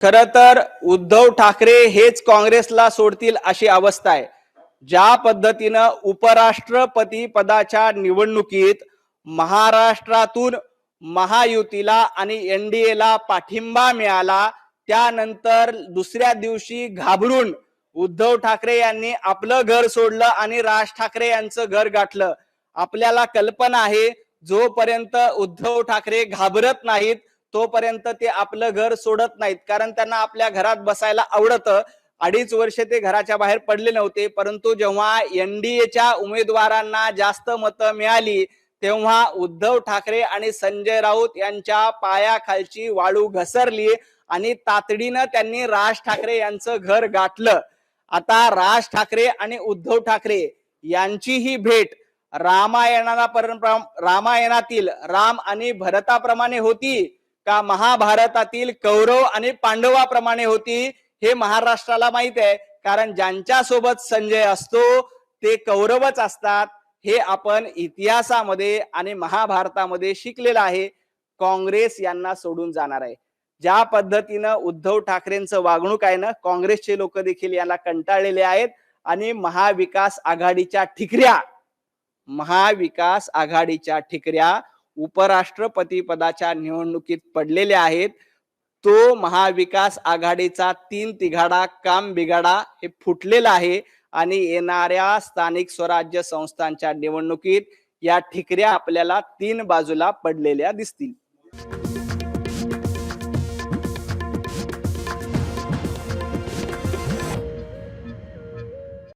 खरं तर उद्धव ठाकरे हेच काँग्रेसला सोडतील अशी अवस्था आहे. ज्या पद्धतीनं उपराष्ट्रपती पदाच्या निवडणुकीत महाराष्ट्रातून महायुतीला आणि एनडीएला पाठिंबा मिळाला, त्यानंतर दुसऱ्या दिवशी घाबरून उद्धव ठाकरे यांनी आपलं घर सोडलं आणि राज ठाकरे यांचं घर गाठलं. आपल्याला कल्पना आहे, जोपर्यंत उद्धव ठाकरे घाबरत नाहीत तोपर्यंत ते आपलं घर सोडत नाहीत, कारण त्यांना आपल्या घरात बसायला आवडतं. 2.5 वर्ष ते घराच्या बाहेर पडले नव्हते, परंतु जेव्हा एनडीएच्या उमेदवारांना जास्त मतं मिळाली तेव्हा उद्धव ठाकरे आणि संजय राऊत यांच्या पायाखालची वाळू घसरली आणि तातडीनं त्यांनी राज ठाकरे यांचं घर गाठलं. आता राज ठाकरे आणि उद्धव ठाकरे यांची ही भेट रामायणातील राम आणि भरताप्रमाणे होती का महाभारतातील कौरव आणि पांडवाप्रमाणे होती, हे महाराष्ट्राला माहित आहे. कारण ज्यांच्या सोबत संजय असतो ते कौरवच असतात, हे आपण इतिहासामध्ये आणि महाभारतामध्ये शिकलेलं आहे. काँग्रेस यांना सोडून जाणार आहे. ज्या पद्धतीनं उद्धव ठाकरेंचं वागणूक आहे ना, काँग्रेसचे लोक देखील याला कंटाळलेले आहेत आणि महाविकास आघाडीच्या ठिकऱ्या उपराष्ट्रपती पदाच्या निवडणुकीत पडलेल्या आहेत. तो महाविकास आघाडीचा 3 तिघाडा काम बिघाडा हे फुटलेला आहे आणि येणाऱ्या स्थानिक स्वराज्य संस्थांच्या निवडणुकीत या ठिकऱ्या आपल्याला 3 बाजूला पडलेल्या दिसतील.